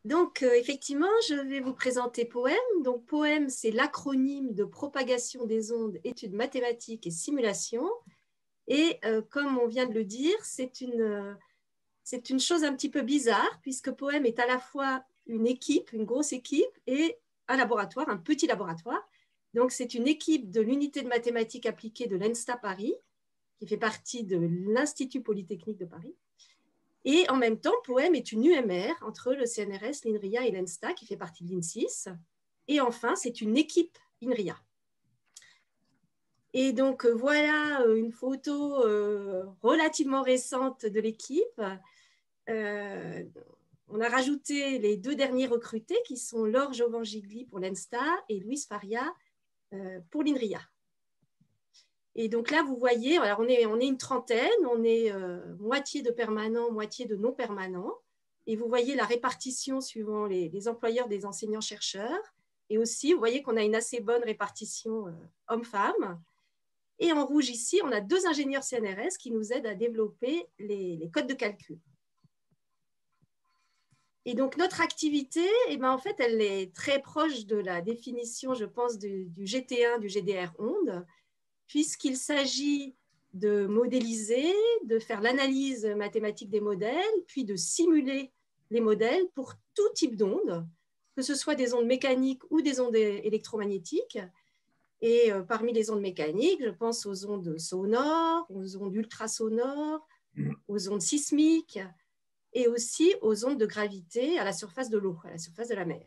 Donc, effectivement, je vais vous présenter POEM. Donc, POEM, c'est l'acronyme de propagation des ondes, études mathématiques et simulation. Et comme on vient de le dire, c'est une chose un petit peu bizarre, puisque POEM est à la fois une équipe, une grosse équipe, et un laboratoire, un petit laboratoire. Donc, c'est une équipe de l'unité de mathématiques appliquées de l'ENSTA Paris, qui fait partie de l'Institut Polytechnique de Paris. Et en même temps, POEM est une UMR entre le CNRS, l'INRIA et l'ENSTA, qui fait partie de l'INSIS. Et enfin, c'est une équipe INRIA. Et donc, voilà une photo relativement récente de l'équipe. On a rajouté les deux derniers recrutés, qui sont Laure Jovangigli pour l'ENSTA et Louise Faria pour l'INRIA. Et donc là, vous voyez, alors on est une trentaine, on est moitié de permanents, moitié de non-permanents. Et vous voyez la répartition suivant les employeurs des enseignants-chercheurs. Et aussi, vous voyez qu'on a une assez bonne répartition hommes-femmes. Et en rouge ici, on a deux ingénieurs CNRS qui nous aident à développer les codes de calcul. Et donc, notre activité, eh ben, en fait, elle est très proche de la définition, je pense, du GT1, du GDR onde, puisqu'il s'agit de modéliser, de faire l'analyse mathématique des modèles, puis de simuler les modèles pour tout type d'ondes, que ce soit des ondes mécaniques ou des ondes électromagnétiques. Et parmi les ondes mécaniques, je pense aux ondes sonores, aux ondes ultrasonores, aux ondes sismiques et aussi aux ondes de gravité à la surface de l'eau, à la surface de la mer.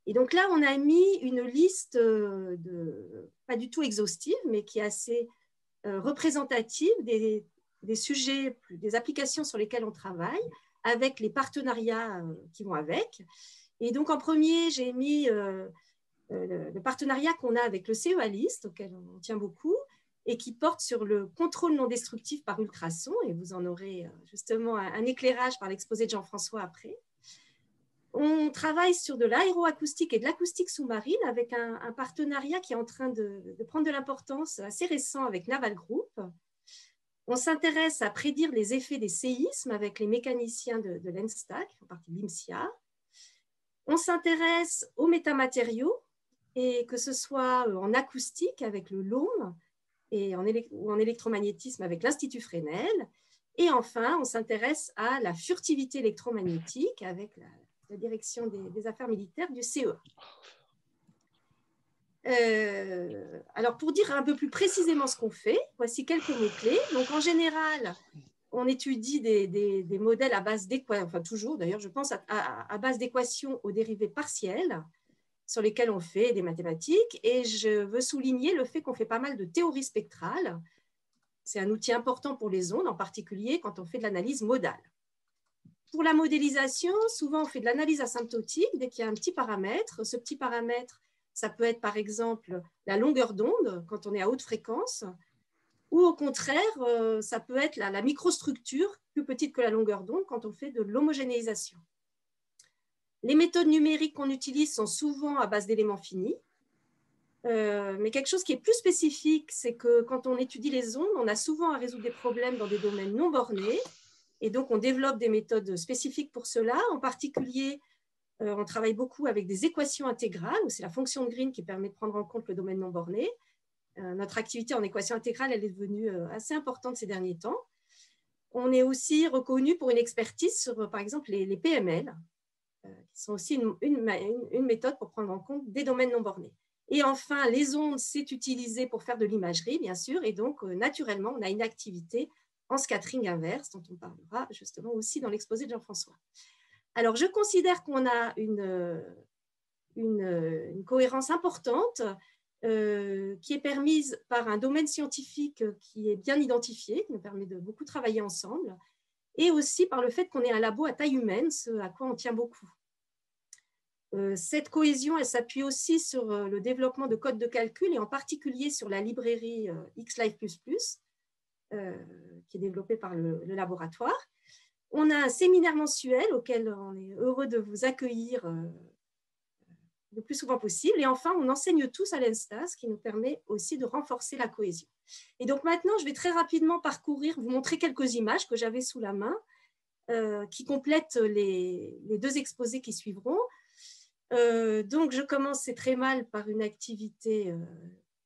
Et donc là, on a mis une liste pas du tout exhaustive, mais qui est assez représentative des sujets, des applications sur lesquelles on travaille, avec les partenariats qui vont avec. Et donc, en premier, j'ai mis le partenariat qu'on a avec le CEA-LIST, auquel on tient beaucoup, et qui porte sur le contrôle non destructif par ultrasons, et vous en aurez justement un éclairage par l'exposé de Jean-François après. On travaille sur de l'aéroacoustique et de l'acoustique sous-marine avec un partenariat qui est en train de prendre de l'importance assez récent avec Naval Group. On s'intéresse à prédire les effets des séismes avec les mécaniciens de l'ENSTA, qui font partie de l'IMSIA. On s'intéresse aux métamatériaux, et que ce soit en acoustique avec le LOM ou en électromagnétisme avec l'Institut Fresnel. Et enfin, on s'intéresse à la furtivité électromagnétique avec la direction des affaires militaires du CEA. Alors, pour dire un peu plus précisément ce qu'on fait, voici quelques mots-clés. Donc, en général, on étudie des modèles à base d'équations, enfin toujours d'ailleurs, je pense, à base d'équations aux dérivées partielles, sur lesquelles on fait des mathématiques. Et je veux souligner le fait qu'on fait pas mal de théorie spectrale. C'est un outil important pour les ondes, en particulier quand on fait de l'analyse modale. Pour la modélisation, souvent, on fait de l'analyse asymptotique dès qu'il y a un petit paramètre. Ce petit paramètre, ça peut être par exemple la longueur d'onde quand on est à haute fréquence, ou au contraire, ça peut être la microstructure plus petite que la longueur d'onde quand on fait de l'homogénéisation. Les méthodes numériques qu'on utilise sont souvent à base d'éléments finis. Mais quelque chose qui est plus spécifique, c'est que quand on étudie les ondes, on a souvent à résoudre des problèmes dans des domaines non bornés. Et donc, on développe des méthodes spécifiques pour cela. En particulier, on travaille beaucoup avec des équations intégrales, où c'est la fonction de Green qui permet de prendre en compte le domaine non borné. Notre activité en équation intégrale, elle est devenue assez importante ces derniers temps. On est aussi reconnu pour une expertise sur, par exemple, les PML, qui sont aussi une méthode pour prendre en compte des domaines non bornés. Et enfin, les ondes, c'est utilisé pour faire de l'imagerie, bien sûr, et donc, naturellement, on a une activité en scattering inverse, dont on parlera justement aussi dans l'exposé de Jean-François. Alors, je considère qu'on a une cohérence importante qui est permise par un domaine scientifique qui est bien identifié, qui nous permet de beaucoup travailler ensemble, et aussi par le fait qu'on est un labo à taille humaine, ce à quoi on tient beaucoup. Cette cohésion, elle s'appuie aussi sur le développement de codes de calcul, et en particulier sur la librairie XLive++, qui est développée par le laboratoire. On a un séminaire mensuel auquel on est heureux de vous accueillir le plus souvent possible. Et enfin, on enseigne tous à l'ENSTA, ce qui nous permet aussi de renforcer la cohésion. Et donc maintenant, je vais très rapidement parcourir, vous montrer quelques images que j'avais sous la main, qui complètent les deux exposés qui suivront. Donc, je commence, c'est très mal, par une activité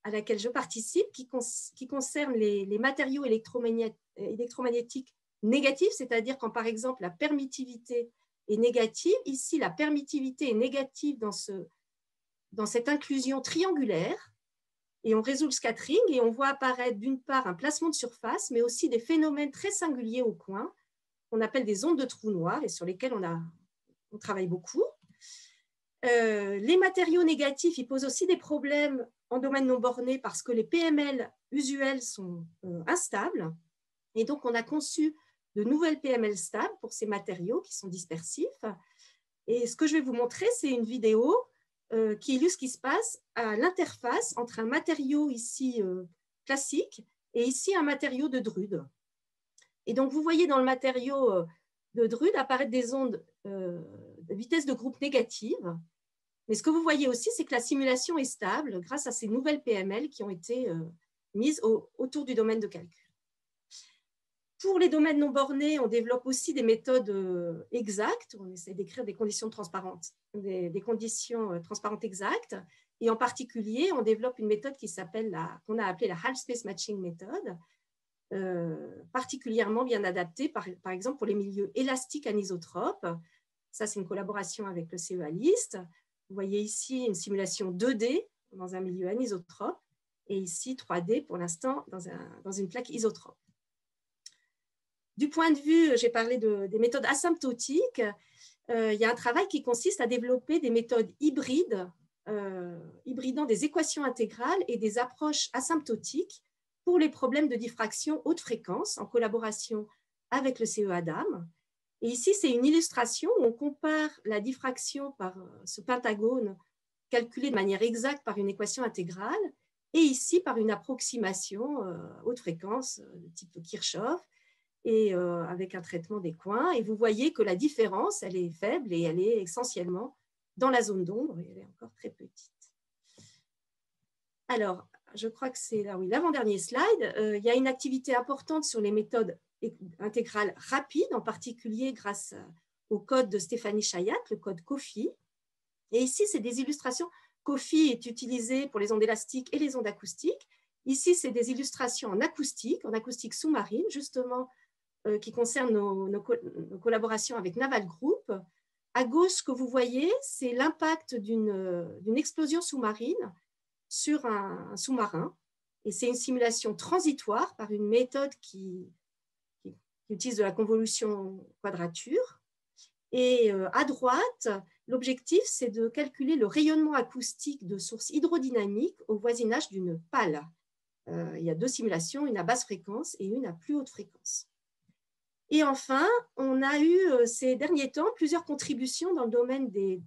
à laquelle je participe qui concerne les matériaux électromagnétiques négatifs, c'est-à-dire quand, par exemple, la permittivité est négative. Ici, la permittivité est négative dans cette inclusion triangulaire. Et on résout le scattering et on voit apparaître d'une part un placement de surface, mais aussi des phénomènes très singuliers au coin, qu'on appelle des ondes de trous noirs et sur lesquels on travaille beaucoup. Les matériaux négatifs, ils posent aussi des problèmes en domaine non borné parce que les PML usuels sont instables. Et donc, on a conçu de nouvelles PML stables pour ces matériaux qui sont dispersifs. Et ce que je vais vous montrer, c'est une vidéo qui illustre ce qui se passe à l'interface entre un matériau ici classique et ici un matériau de Drude. Et donc, vous voyez dans le matériau de Drude apparaître des ondes de vitesse de groupe négative. Mais ce que vous voyez aussi, c'est que la simulation est stable grâce à ces nouvelles PML qui ont été mises autour du domaine de calcul. Pour les domaines non bornés, on développe aussi des méthodes exactes. On essaie d'écrire des conditions transparentes, des conditions transparentes exactes. Et en particulier, on développe une méthode qu'on a appelée la Half Space Matching Method, particulièrement bien adaptée, par exemple, pour les milieux élastiques anisotropes. Ça, c'est une collaboration avec le CEA LIST. Vous voyez ici une simulation 2D dans un milieu anisotrope et ici 3D pour l'instant dans une plaque isotrope. Du point de vue, j'ai parlé des méthodes asymptotiques, il y a un travail qui consiste à développer des méthodes hybrides, hybridant des équations intégrales et des approches asymptotiques pour les problèmes de diffraction haute fréquence en collaboration avec le CEA DAM. Et ici, c'est une illustration où on compare la diffraction par ce pentagone calculé de manière exacte par une équation intégrale et ici par une approximation haute fréquence de type Kirchhoff et avec un traitement des coins. Et vous voyez que la différence, elle est faible et elle est essentiellement dans la zone d'ombre et elle est encore très petite. Alors, je crois que c'est là, oui, l'avant-dernier slide. Il y a une activité importante sur les méthodes intégrales rapides, en particulier grâce au code de Stéphanie Chayat, le code COFI. Et ici, c'est des illustrations. COFI est utilisé pour les ondes élastiques et les ondes acoustiques. Ici, c'est des illustrations en acoustique sous-marine, justement, qui concernent nos collaborations avec Naval Group. À gauche, ce que vous voyez, c'est l'impact d'une explosion sous-marine sur un sous-marin. Et c'est une simulation transitoire par une méthode qui utilise de la convolution quadrature. Et à droite, l'objectif, c'est de calculer le rayonnement acoustique de sources hydrodynamiques au voisinage d'une pale. Il y a deux simulations, une à basse fréquence et une à plus haute fréquence. Et enfin, on a eu ces derniers temps plusieurs contributions dans le domaine des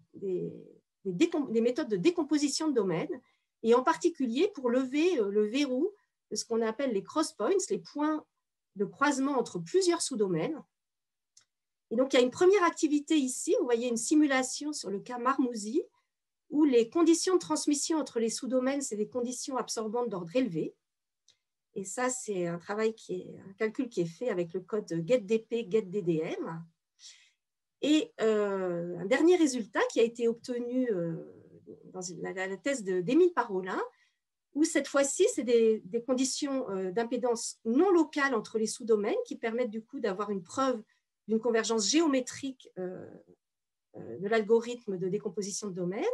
méthodes de décomposition de domaines, et en particulier pour lever le verrou de ce qu'on appelle les cross points, les points de croisement entre plusieurs sous-domaines. Et donc, il y a une première activité ici. Vous voyez une simulation sur le cas Marmouzy, où les conditions de transmission entre les sous-domaines, c'est des conditions absorbantes d'ordre élevé. Et ça, c'est un calcul qui est fait avec le code GetDP, GetDDM. Et un dernier résultat qui a été obtenu dans la thèse d'Émile Parolin, où cette fois-ci, c'est des conditions d'impédance non locale entre les sous-domaines qui permettent du coup d'avoir une preuve d'une convergence géométrique de l'algorithme de décomposition de domaines,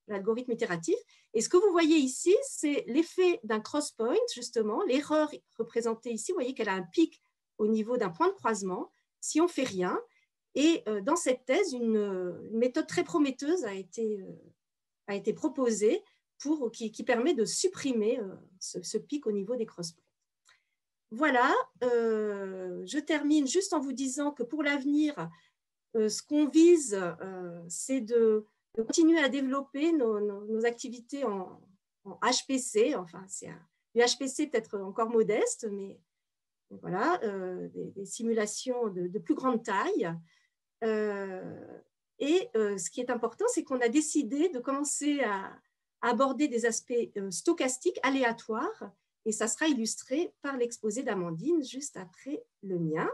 l'algorithme itératif. Et ce que vous voyez ici, c'est l'effet d'un cross-point, justement. L'erreur représentée ici, vous voyez qu'elle a un pic au niveau d'un point de croisement si on ne fait rien. Et dans cette thèse, une méthode très prometteuse a été proposée qui permet de supprimer ce pic au niveau des cross-points. Voilà, je termine juste en vous disant que pour l'avenir, ce qu'on vise, c'est de continuer à développer nos activités en HPC. Enfin, c'est du HPC peut-être encore modeste, mais voilà, des simulations de plus grande taille. Et ce qui est important, c'est qu'on a décidé de commencer à aborder des aspects stochastiques aléatoires, et ça sera illustré par l'exposé d'Amandine juste après le mien.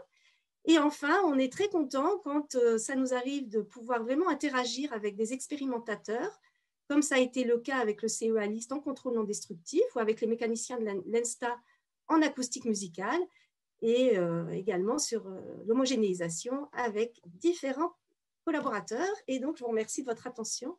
Et enfin, on est très content quand ça nous arrive de pouvoir vraiment interagir avec des expérimentateurs, comme ça a été le cas avec le CEA List en contrôle non destructif ou avec les mécaniciens de l'ENSTA en acoustique musicale et également sur l'homogénéisation avec différents collaborateurs. Et donc, je vous remercie de votre attention.